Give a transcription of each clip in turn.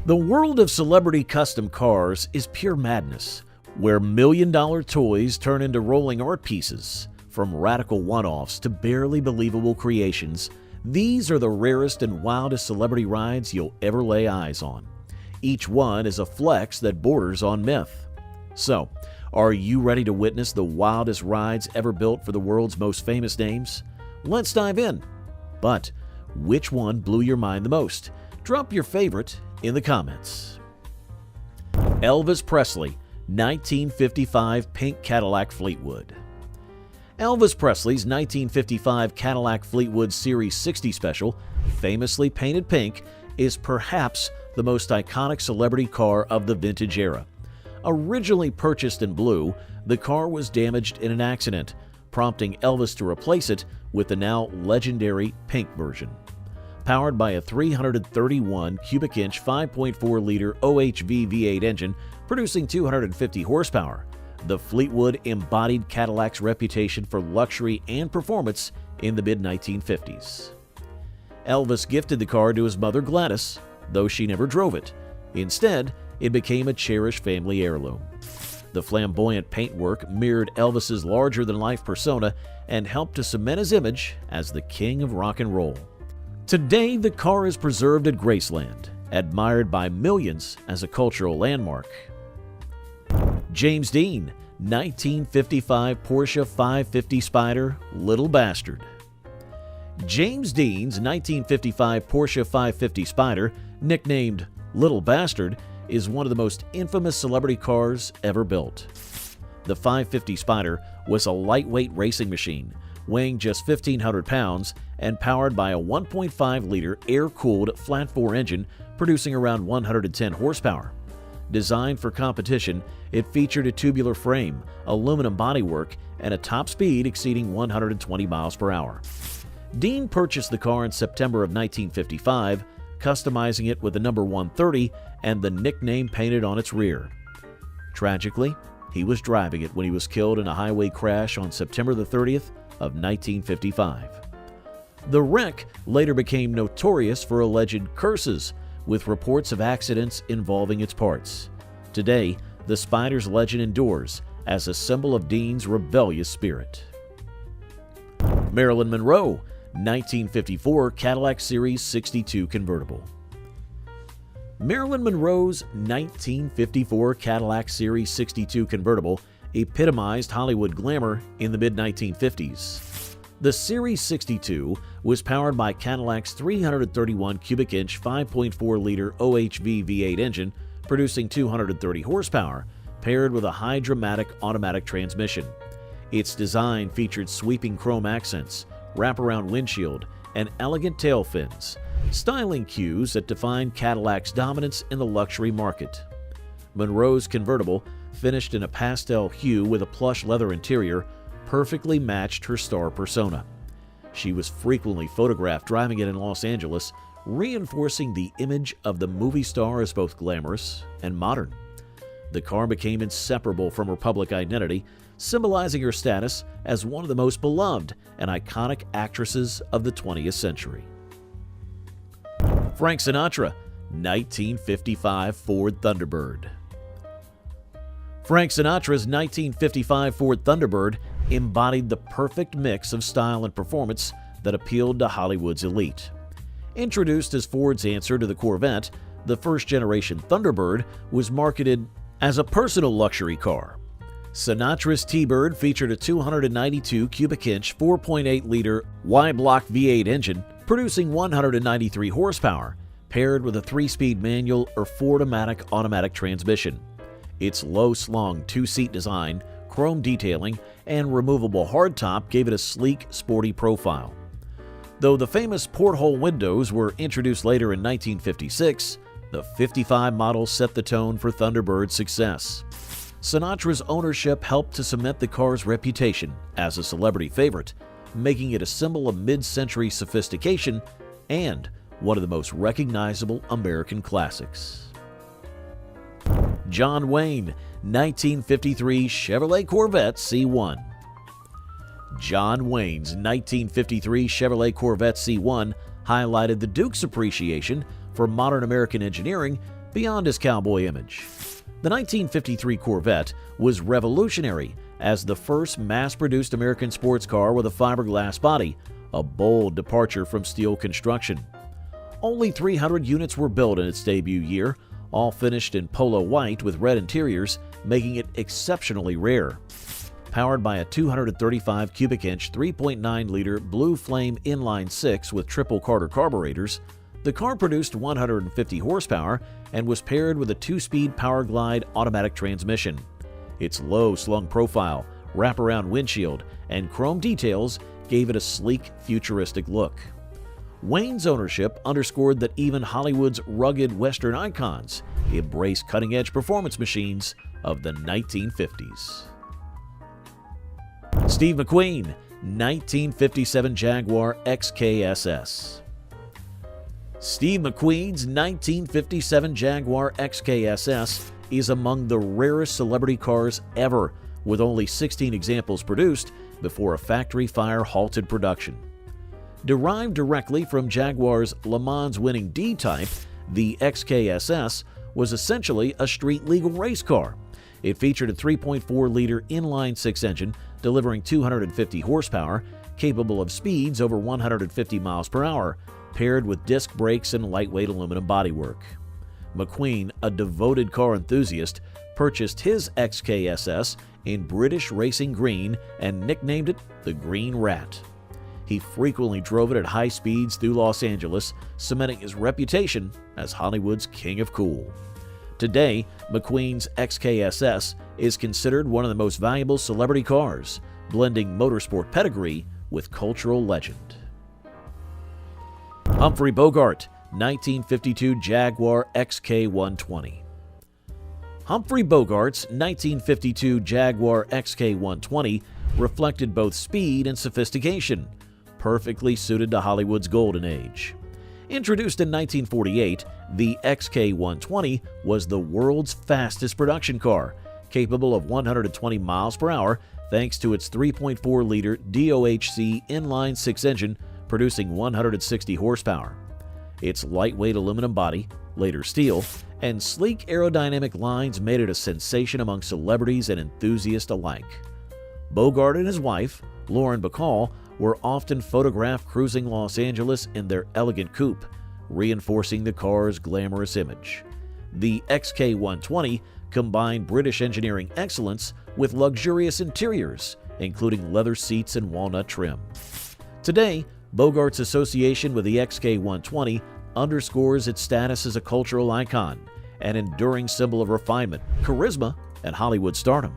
The world of celebrity custom cars is pure madness, where million-dollar toys turn into rolling art pieces. From radical one-offs to barely believable creations, these are the rarest and wildest celebrity rides you'll ever lay eyes on. Each one is a flex that borders on myth. So, are you ready to witness the wildest rides ever built for the world's most famous names? Let's dive in. But which one blew your mind the most? Drop your favorite in the comments. Elvis Presley, 1955 pink Cadillac Fleetwood. Elvis Presley's 1955 Cadillac Fleetwood Series 60 Special, famously painted pink, is perhaps the most iconic celebrity car of the vintage era. Originally purchased in blue, the car was damaged in an accident, prompting Elvis to replace it with the now legendary pink version. Powered by a 331 cubic inch 5.4-liter OHV V8 engine producing 250 horsepower, the Fleetwood embodied Cadillac's reputation for luxury and performance in the mid-1950s. Elvis gifted the car to his mother Gladys, though she never drove it. Instead, it became a cherished family heirloom. The flamboyant paintwork mirrored Elvis's larger-than-life persona and helped to cement his image as the king of rock and roll. Today, the car is preserved at Graceland, admired by millions as a cultural landmark. James Dean, 1955 Porsche 550 Spyder Little Bastard. James Dean's 1955 Porsche 550 Spyder, nicknamed Little Bastard, is one of the most infamous celebrity cars ever built. The 550 Spyder was a lightweight racing machine, weighing just 1,500 pounds and powered by a 1.5-liter air-cooled flat-4 engine producing around 110 horsepower. Designed for competition, it featured a tubular frame, aluminum bodywork, and a top speed exceeding 120 miles per hour. Dean purchased the car in September of 1955, customizing it with the number 130 and the nickname painted on its rear. Tragically, he was driving it when he was killed in a highway crash on September the 30th of 1955. The wreck later became notorious for alleged curses, with reports of accidents involving its parts. Today, the Spyder's legend endures as a symbol of Dean's rebellious spirit. Marilyn Monroe, 1954 Cadillac Series 62 Convertible. Marilyn Monroe's 1954 Cadillac Series 62 Convertible epitomized Hollywood glamour in the mid-1950s. The Series 62 was powered by Cadillac's 331 cubic inch 5.4-liter OHV V8 engine producing 230 horsepower, paired with a high-dramatic automatic transmission. Its design featured sweeping chrome accents, wraparound windshield, and elegant tail fins, styling cues that defined Cadillac's dominance in the luxury market. Monroe's convertible, finished in a pastel hue with a plush leather interior, perfectly matched her star persona. She was frequently photographed driving it in Los Angeles, reinforcing the image of the movie star as both glamorous and modern. The car became inseparable from her public identity, symbolizing her status as one of the most beloved and iconic actresses of the 20th century. Frank Sinatra, 1955 Ford Thunderbird. Frank Sinatra's 1955 Ford Thunderbird embodied the perfect mix of style and performance that appealed to Hollywood's elite. Introduced as Ford's answer to the Corvette, the first-generation Thunderbird was marketed as a personal luxury car. Sinatra's T-Bird featured a 292 cubic inch 4.8-liter Y-block V8 engine producing 193 horsepower, paired with a 3-speed manual or Ford-O-Matic automatic transmission. Its low-slung two-seat design, chrome detailing, and removable hardtop gave it a sleek, sporty profile. Though the famous porthole windows were introduced later in 1956, the 55 model set the tone for Thunderbird's success. Sinatra's ownership helped to cement the car's reputation as a celebrity favorite, making it a symbol of mid-century sophistication and one of the most recognizable American classics. John Wayne, 1953 Chevrolet Corvette C1. John Wayne's 1953 Chevrolet Corvette C1 highlighted the Duke's appreciation for modern American engineering, beyond his cowboy image. The 1953 Corvette was revolutionary as the first mass-produced American sports car with a fiberglass body, a bold departure from steel construction. Only 300 units were built in its debut year, all finished in polo white with red interiors, making it exceptionally rare. Powered by a 235 cubic inch 3.9-liter Blue Flame inline-6 with triple Carter carburetors, the car produced 150 horsepower and was paired with a 2-speed Power Glide automatic transmission. Its low slung profile, wraparound windshield, and chrome details gave it a sleek, futuristic look. Wayne's ownership underscored that even Hollywood's rugged Western icons embraced cutting-edge performance machines of the 1950s. Steve McQueen, 1957 Jaguar XKSS. Steve McQueen's 1957 Jaguar XKSS is among the rarest celebrity cars ever, with only 16 examples produced before a factory fire halted production. Derived directly from Jaguar's Le Mans winning D-Type, the XKSS was essentially a street-legal race car. It featured a 3.4-liter inline-6 engine delivering 250 horsepower, capable of speeds over 150 miles per hour, paired with disc brakes and lightweight aluminum bodywork. McQueen, a devoted car enthusiast, purchased his XKSS in British racing green and nicknamed it the Green Rat. He frequently drove it at high speeds through Los Angeles, cementing his reputation as Hollywood's king of cool. Today, McQueen's XKSS is considered one of the most valuable celebrity cars, blending motorsport pedigree with cultural legend. Humphrey Bogart, 1952 Jaguar XK120. Humphrey Bogart's 1952 Jaguar XK120 reflected both speed and sophistication, perfectly suited to Hollywood's golden age. Introduced in 1948, the XK120 was the world's fastest production car, capable of 120 miles per hour thanks to its 3.4-liter DOHC inline-6 engine producing 160 horsepower. Its lightweight aluminum body, later steel, and sleek aerodynamic lines made it a sensation among celebrities and enthusiasts alike. Bogart and his wife, Lauren Bacall, were often photographed cruising Los Angeles in their elegant coupe, reinforcing the car's glamorous image. The XK120 combined British engineering excellence with luxurious interiors, including leather seats and walnut trim. Today, Bogart's association with the XK120 underscores its status as a cultural icon, an enduring symbol of refinement, charisma, and Hollywood stardom.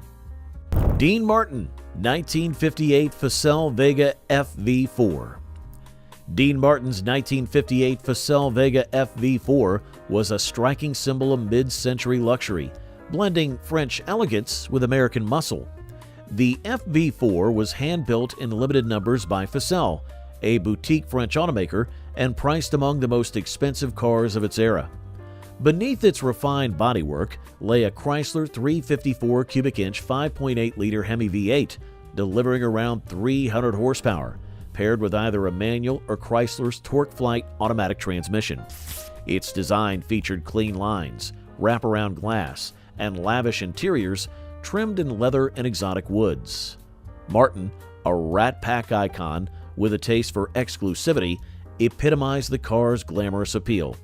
Dean Martin, 1958 Facel Vega FV4. Dean Martin's 1958 Facel Vega FV4 was a striking symbol of mid-century luxury, blending French elegance with American muscle. The FV4 was hand-built in limited numbers by Facel, a boutique French automaker, and priced among the most expensive cars of its era. Beneath its refined bodywork lay a Chrysler 354 cubic inch 5.8-liter Hemi V8, delivering around 300 horsepower, paired with either a manual or Chrysler's TorqueFlite automatic transmission. Its design featured clean lines, wraparound glass, and lavish interiors trimmed in leather and exotic woods. Martin, a Rat Pack icon with a taste for exclusivity, epitomized the car's glamorous appeal.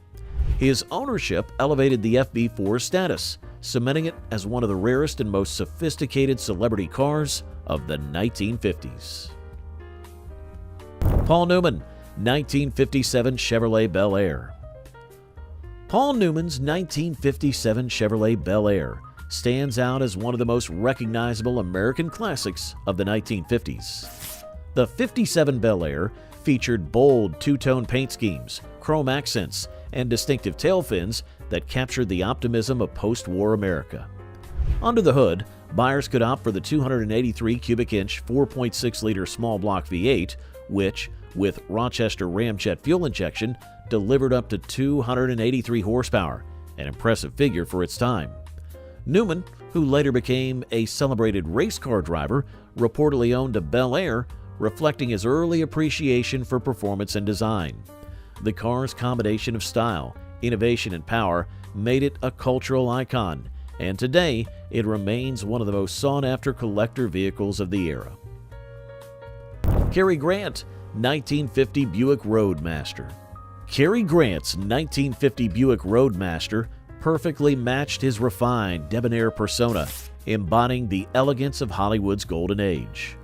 His ownership elevated the FV4's status, cementing it as one of the rarest and most sophisticated celebrity cars of the 1950s. Paul Newman, 1957 Chevrolet Bel Air. Paul Newman's 1957 Chevrolet Bel Air stands out as one of the most recognizable American classics of the 1950s. The 57 Bel Air featured bold two-tone paint schemes, chrome accents, and distinctive tail fins that captured the optimism of post-war America. Under the hood, buyers could opt for the 283 cubic inch 4.6-liter small block V8, which, with Rochester ramjet fuel injection, delivered up to 283 horsepower, an impressive figure for its time. Newman, who later became a celebrated race car driver, reportedly owned a Bel Air, reflecting his early appreciation for performance and design. The car's combination of style, innovation, and power made it a cultural icon, and today it remains one of the most sought-after collector vehicles of the era. Cary Grant, 1950 Buick Roadmaster. Cary Grant's 1950 Buick Roadmaster perfectly matched his refined, debonair persona, embodying the elegance of Hollywood's golden age.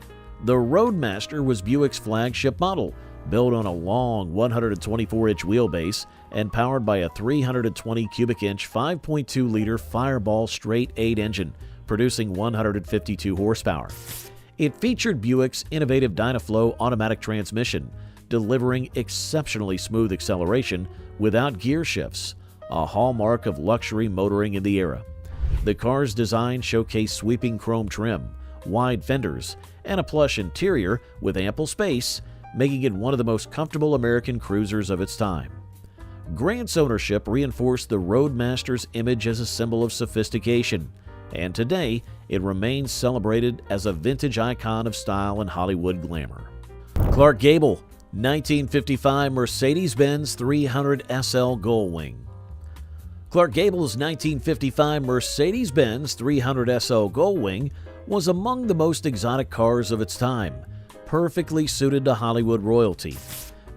The Roadmaster was Buick's flagship model, built on a long 124-inch wheelbase and powered by a 320 cubic inch 5.2-liter Fireball straight-8 engine, producing 152 horsepower. It featured Buick's innovative Dynaflow automatic transmission, delivering exceptionally smooth acceleration without gear shifts, a hallmark of luxury motoring in the era. The car's design showcased sweeping chrome trim, wide fenders, and a plush interior with ample space, making it one of the most comfortable American cruisers of its time. Grant's ownership reinforced the Roadmaster's image as a symbol of sophistication, and today it remains celebrated as a vintage icon of style and Hollywood glamour. Clark Gable, 1955 Mercedes-Benz 300 SL Gullwing. Clark Gable's 1955 Mercedes-Benz 300 SL Gullwing was among the most exotic cars of its time, perfectly suited to Hollywood royalty.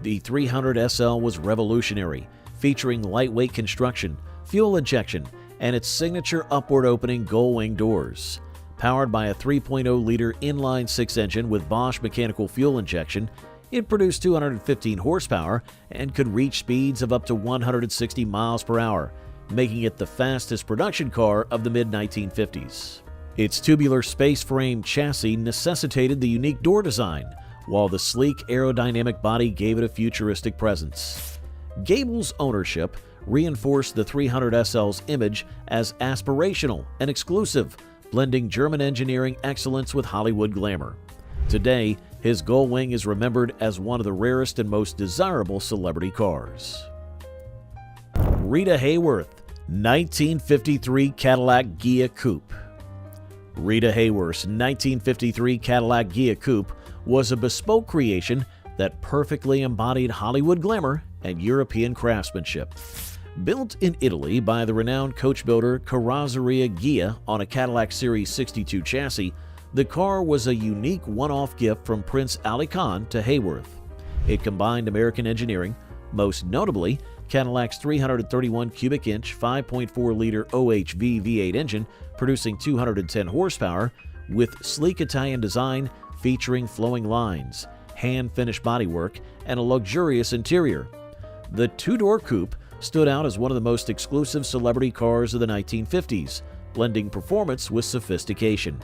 The 300 SL was revolutionary, featuring lightweight construction, fuel injection, and its signature upward-opening gullwing doors. Powered by a 3.0-liter inline-six engine with Bosch mechanical fuel injection, it produced 215 horsepower and could reach speeds of up to 160 miles per hour, making it the fastest production car of the mid-1950s. Its tubular space-frame chassis necessitated the unique door design, while the sleek aerodynamic body gave it a futuristic presence. Gable's ownership reinforced the 300 SL's image as aspirational and exclusive, blending German engineering excellence with Hollywood glamour. Today, his Gullwing is remembered as one of the rarest and most desirable celebrity cars. Rita Hayworth, 1953 Cadillac Ghia Coupe. Rita Hayworth's 1953 Cadillac Ghia Coupe was a bespoke creation that perfectly embodied Hollywood glamour and European craftsmanship. Built in Italy by the renowned coach builder Carrozzeria Ghia on a Cadillac Series 62 chassis, the car was a unique one-off gift from Prince Ali Khan to Hayworth. It combined American engineering, most notably Cadillac's 331 cubic inch 5.4-liter OHV V8 engine producing 210 horsepower, with sleek Italian design featuring flowing lines, hand-finished bodywork, and a luxurious interior. The two-door coupe stood out as one of the most exclusive celebrity cars of the 1950s, blending performance with sophistication.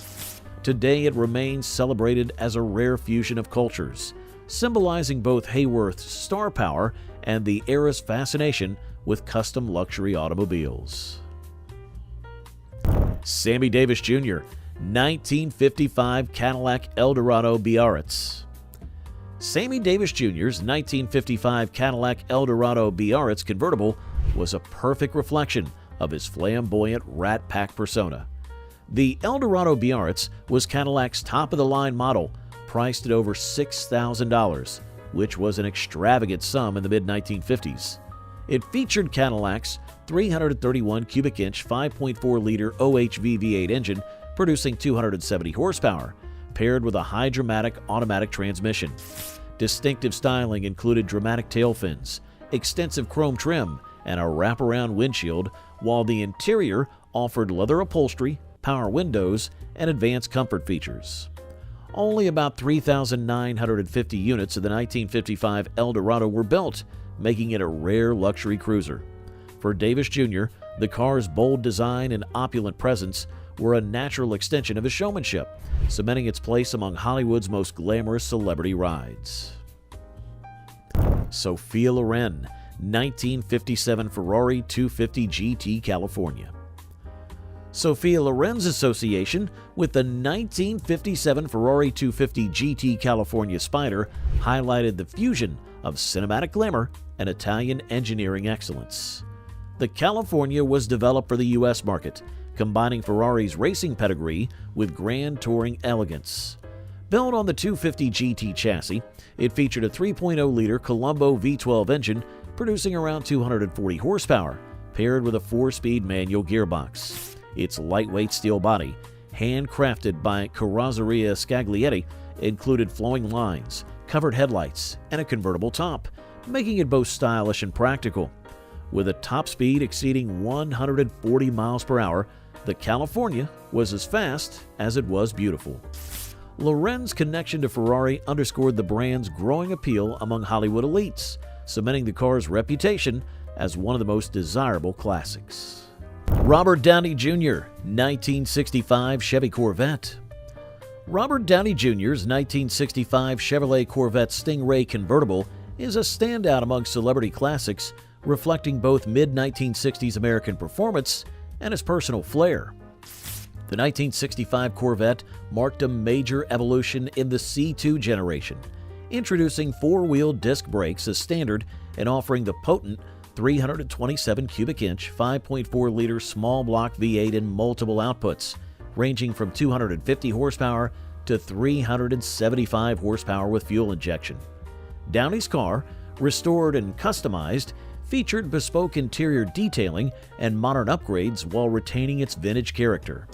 Today it remains celebrated as a rare fusion of cultures, symbolizing both Hayworth's star power and the era's fascination with custom luxury automobiles. Sammy Davis Jr., 1955 Cadillac Eldorado Biarritz. Sammy Davis Jr.'s 1955 Cadillac Eldorado Biarritz convertible was a perfect reflection of his flamboyant Rat Pack persona. The Eldorado Biarritz was Cadillac's top-of-the-line model, priced at over $6,000, which was an extravagant sum in the mid-1950s. It featured Cadillac's 331 cubic inch 5.4-liter OHV V8 engine producing 270 horsepower, paired with a high-dramatic automatic transmission. Distinctive styling included dramatic tail fins, extensive chrome trim, and a wraparound windshield, while the interior offered leather upholstery, power windows, and advanced comfort features. Only about 3,950 units of the 1955 Eldorado were built, making it a rare luxury cruiser. For Davis Jr., the car's bold design and opulent presence were a natural extension of his showmanship, cementing its place among Hollywood's most glamorous celebrity rides. Sophia Loren, 1957 Ferrari 250 GT California. Sophia Loren's association with the 1957 Ferrari 250 GT California Spider highlighted the fusion of cinematic glamour and Italian engineering excellence. The California was developed for the U.S. market, combining Ferrari's racing pedigree with grand touring elegance. Built on the 250 GT chassis, it featured a 3.0-liter Colombo V12 engine producing around 240 horsepower, paired with a 4-speed manual gearbox. Its lightweight steel body, handcrafted by Carrozzeria Scaglietti, included flowing lines, covered headlights, and a convertible top, making it both stylish and practical. With a top speed exceeding 140 miles per hour, the California was as fast as it was beautiful. Loren's connection to Ferrari underscored the brand's growing appeal among Hollywood elites, cementing the car's reputation as one of the most desirable classics. Robert Downey Jr., 1965 Chevy Corvette. Robert Downey Jr.'s 1965 Chevrolet Corvette Stingray convertible is a standout among celebrity classics, reflecting both mid-1960s American performance and his personal flair. The 1965 Corvette marked a major evolution in the C2 generation, introducing 4-wheel disc brakes as standard and offering the potent 327 cubic inch 5.4-liter small block V8 in multiple outputs, ranging from 250 horsepower to 375 horsepower with fuel injection. Downey's car, restored and customized, featured bespoke interior detailing and modern upgrades while retaining its vintage character.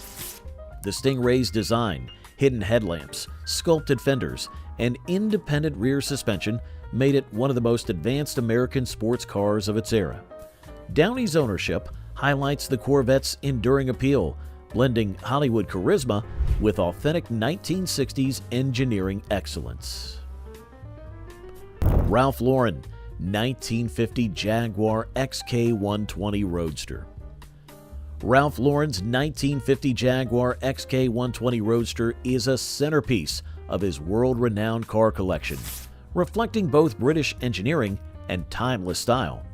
The Stingray's design, hidden headlamps, sculpted fenders, and independent rear suspension made it one of the most advanced American sports cars of its era. Downey's ownership highlights the Corvette's enduring appeal, blending Hollywood charisma with authentic 1960s engineering excellence. Ralph Lauren, 1950 Jaguar XK120 Roadster. Ralph Lauren's 1950 Jaguar XK120 Roadster is a centerpiece of his world-renowned car collection, reflecting both British engineering and timeless style.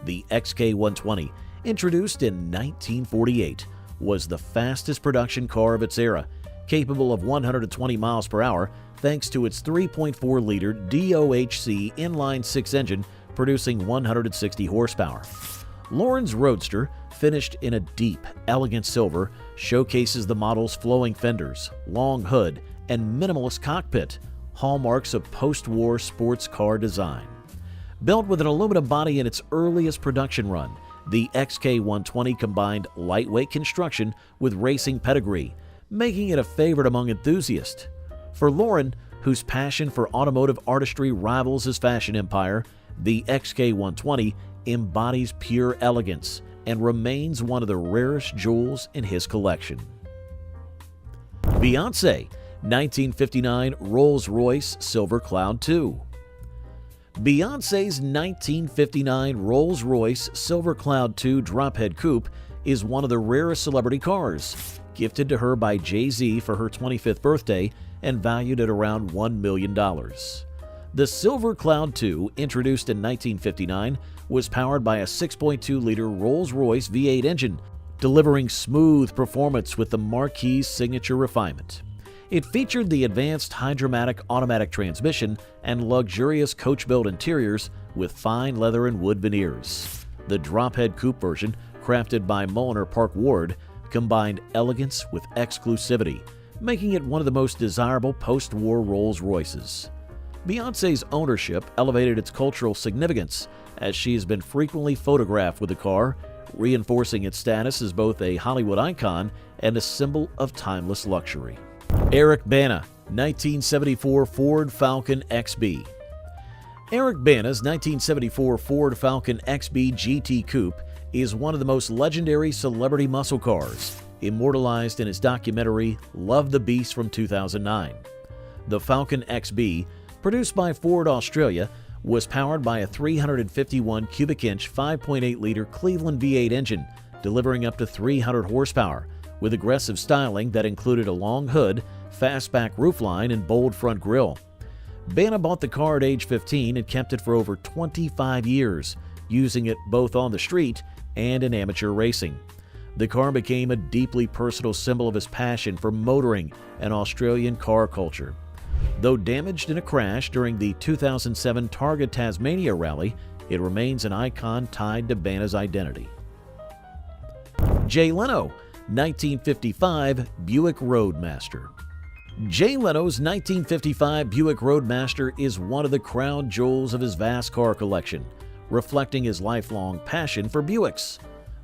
The XK120, introduced in 1948, was the fastest production car of its era, capable of 120 miles per hour thanks to its 3.4-liter DOHC inline-6 engine producing 160 horsepower. Lauren's Roadster, finished in a deep, elegant silver, showcases the model's flowing fenders, long hood, and minimalist cockpit, hallmarks of post-war sports car design. Built with an aluminum body in its earliest production run, the XK120 combined lightweight construction with racing pedigree, making it a favorite among enthusiasts. For Lauren, whose passion for automotive artistry rivals his fashion empire, the XK120 embodies pure elegance and remains one of the rarest jewels in his collection. Beyoncé, 1959 Rolls-Royce Silver Cloud II. Beyoncé's 1959 Rolls-Royce Silver Cloud II drophead coupe is one of the rarest celebrity cars, gifted to her by Jay-Z for her 25th birthday and valued at around $1 million. The Silver Cloud II, introduced in 1959, was powered by a 6.2-liter Rolls-Royce V8 engine, delivering smooth performance with the Marquis signature refinement. It featured the advanced Hydra-Matic automatic transmission and luxurious coach-built interiors with fine leather and wood veneers. The drophead coupe version, crafted by Mulliner Park Ward, combined elegance with exclusivity, making it one of the most desirable post-war Rolls-Royces. Beyoncé's ownership elevated its cultural significance, as she has been frequently photographed with the car, reinforcing its status as both a Hollywood icon and a symbol of timeless luxury. Eric Bana, 1974 Ford Falcon XB. Eric Bana's 1974 Ford Falcon XB GT Coupe is one of the most legendary celebrity muscle cars, immortalized in his documentary Love the Beast from 2009. The Falcon XB, produced by Ford Australia, was powered by a 351 cubic inch 5.8-liter Cleveland V8 engine, delivering up to 300 horsepower, with aggressive styling that included a long hood, fastback roofline, and bold front grille. Bana bought the car at age 15 and kept it for over 25 years, using it both on the street and in amateur racing. The car became a deeply personal symbol of his passion for motoring and Australian car culture. Though damaged in a crash during the 2007 Targa Tasmania rally, it remains an icon tied to Bana's identity. Jay Leno, 1955 Buick Roadmaster. Jay Leno's 1955 Buick Roadmaster is one of the crown jewels of his vast car collection, reflecting his lifelong passion for Buicks.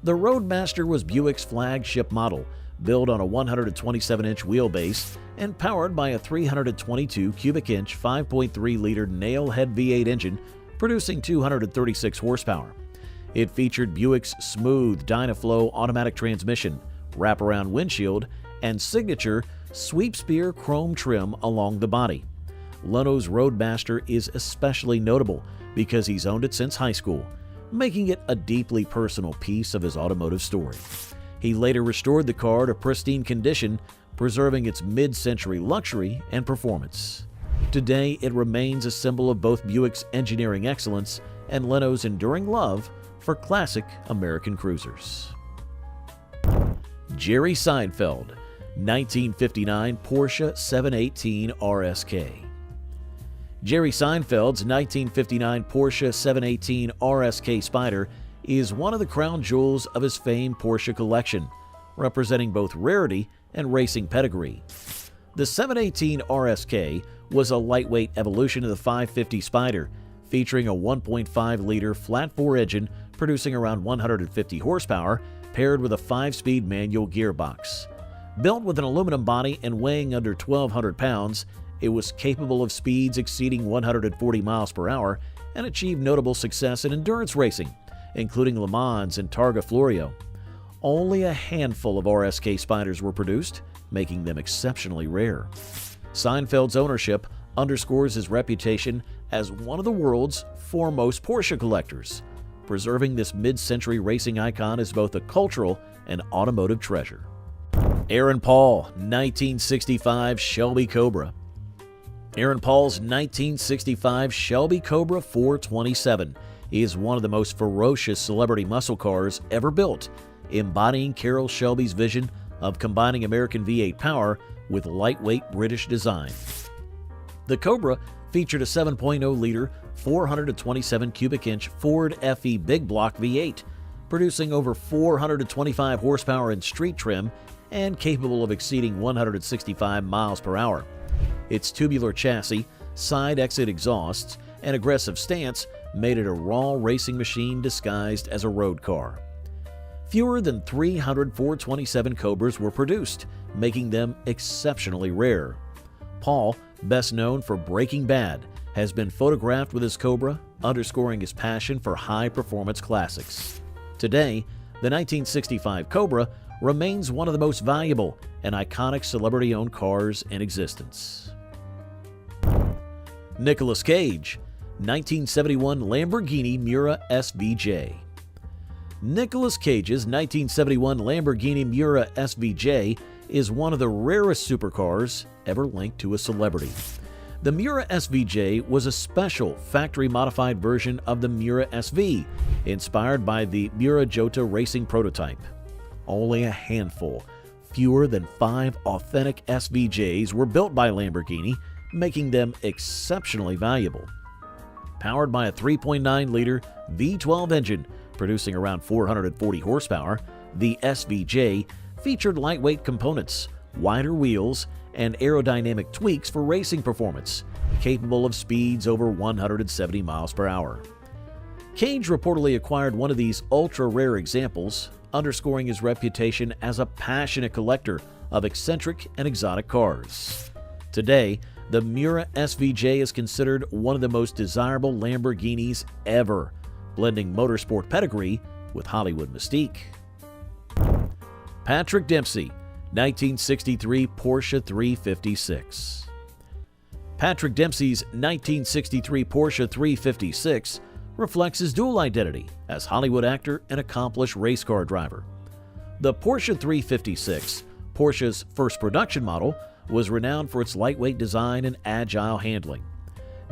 The Roadmaster was Buick's flagship model, built on a 127-inch wheelbase and powered by a 322 cubic inch 5.3-liter nail-head V8 engine producing 236 horsepower. It featured Buick's smooth Dynaflow automatic transmission, wraparound windshield, and signature sweep spear chrome trim along the body. Leno's Roadmaster is especially notable because he's owned it since high school, making it a deeply personal piece of his automotive story. He later restored the car to pristine condition, preserving its mid-century luxury and performance. Today, it remains a symbol of both Buick's engineering excellence and Leno's enduring love for classic American cruisers. Jerry Seinfeld, 1959 Porsche 718 RSK. Jerry Seinfeld's 1959 Porsche 718 RSK Spyder is one of the crown jewels of his famed Porsche collection, representing both rarity and racing pedigree. The 718 RSK was a lightweight evolution of the 550 Spyder, featuring a 1.5-liter flat-bore engine producing around 150 horsepower, paired with a 5-speed manual gearbox. Built with an aluminum body and weighing under 1,200 pounds, it was capable of speeds exceeding 140 miles per hour and achieved notable success in endurance racing, including Le Mans and Targa Florio. Only a handful of RSK Spyders were produced, making them exceptionally rare. Seinfeld's ownership underscores his reputation as one of the world's foremost Porsche collectors. Preserving this mid-century racing icon is both a cultural and automotive treasure. Aaron Paul, 1965 Shelby Cobra. Aaron Paul's 1965 Shelby Cobra 427 is one of the most ferocious celebrity muscle cars ever built, embodying Carroll Shelby's vision of combining American V8 power with lightweight British design. The Cobra featured a 7.0-liter, 427 cubic inch Ford FE Big Block V8, producing over 425 horsepower in street trim and capable of exceeding 165 miles per hour. Its tubular chassis, side exit exhausts, and aggressive stance made it a raw racing machine disguised as a road car. Fewer than 300 427 Cobras were produced, making them exceptionally rare. Paul, best known for Breaking Bad, has been photographed with his Cobra, underscoring his passion for high-performance classics. Today, the 1965 Cobra remains one of the most valuable and iconic celebrity-owned cars in existence. Nicolas Cage, 1971 Lamborghini Miura SVJ. Nicolas Cage's 1971 Lamborghini Miura SVJ is one of the rarest supercars ever linked to a celebrity. The Miura SVJ was a special factory-modified version of the Miura SV, inspired by the Miura Jota racing prototype. Only a handful, fewer than 5 authentic SVJs were built by Lamborghini, making them exceptionally valuable. Powered by a 3.9-liter V12 engine producing around 440 horsepower, the SVJ featured lightweight components, wider wheels, and aerodynamic tweaks for racing performance, capable of speeds over 170 miles per hour. Cage reportedly acquired one of these ultra-rare examples, underscoring his reputation as a passionate collector of eccentric and exotic cars. Today, the Miura SVJ is considered one of the most desirable Lamborghinis ever, blending motorsport pedigree with Hollywood mystique. Patrick Dempsey, 1963 Porsche 356. Patrick Dempsey's 1963 Porsche 356 reflects his dual identity as Hollywood actor and accomplished race car driver. The Porsche 356, Porsche's first production model, was renowned for its lightweight design and agile handling.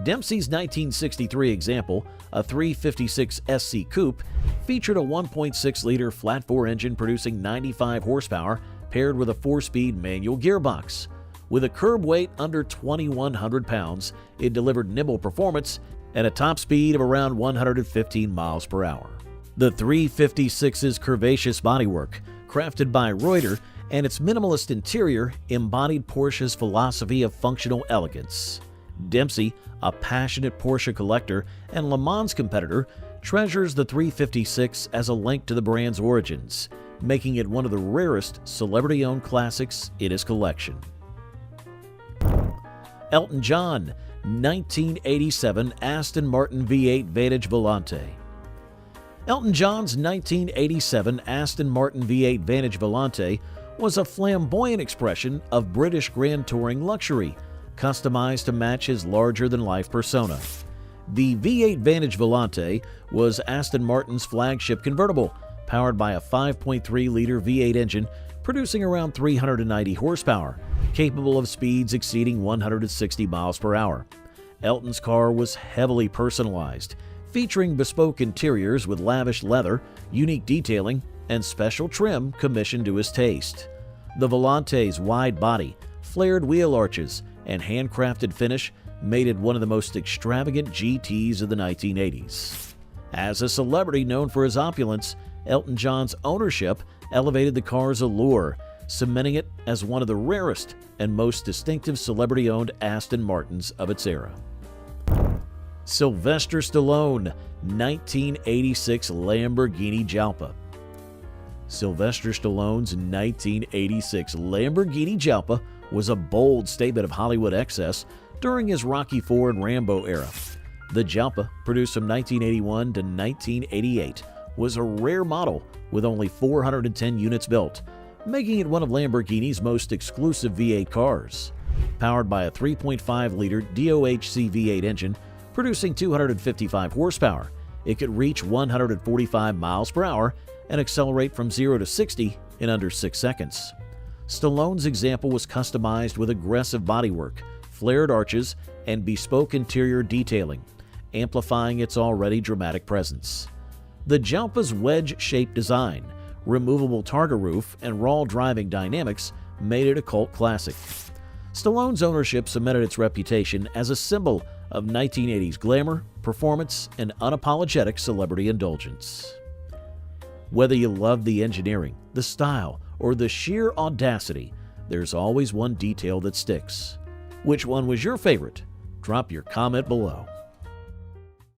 Dempsey's 1963 example, a 356 SC Coupe, featured a 1.6-liter flat-bore engine producing 95 horsepower paired with a 4-speed manual gearbox. With a curb weight under 2,100 pounds, it delivered nimble performance and a top speed of around 115 miles per hour. The 356's curvaceous bodywork, crafted by Reuter, and its minimalist interior embodied Porsche's philosophy of functional elegance. Dempsey, a passionate Porsche collector and Le Mans competitor, treasures the 356 as a link to the brand's origins, making it one of the rarest celebrity-owned classics in his collection. Elton John, 1987 Aston Martin V8 Vantage Volante. Elton John's 1987 Aston Martin V8 Vantage Volante was a flamboyant expression of British grand touring luxury, customized to match his larger-than-life persona. The V8 Vantage Volante was Aston Martin's flagship convertible, powered by a 5.3-liter V8 engine producing around 390 horsepower, capable of speeds exceeding 160 miles per hour. Elton's car was heavily personalized, featuring bespoke interiors with lavish leather, unique detailing, and special trim commissioned to his taste. The Volante's wide body, flared wheel arches, and handcrafted finish made it one of the most extravagant GTs of the 1980s. As a celebrity known for his opulence, Elton John's ownership elevated the car's allure, cementing it as one of the rarest and most distinctive celebrity-owned Aston Martins of its era. Sylvester Stallone, 1986 Lamborghini Jalpa. Sylvester Stallone's 1986 Lamborghini Jalpa was a bold statement of Hollywood excess during his Rocky IV and Rambo era. The Jalpa, produced from 1981 to 1988, was a rare model with only 410 units built, making it one of Lamborghini's most exclusive V8 cars. Powered by a 3.5-liter DOHC V8 engine, producing 255 horsepower, it could reach 145 miles per hour and accelerate from 0 to 60 in under 6 seconds. Stallone's example was customized with aggressive bodywork, flared arches, and bespoke interior detailing, amplifying its already dramatic presence. The Jalpa's wedge-shaped design, removable targa roof, and raw driving dynamics made it a cult classic. Stallone's ownership cemented its reputation as a symbol of 1980s glamour, performance, and unapologetic celebrity indulgence. Whether you love the engineering, the style, or the sheer audacity, there's always one detail that sticks. Which one was your favorite? Drop your comment below.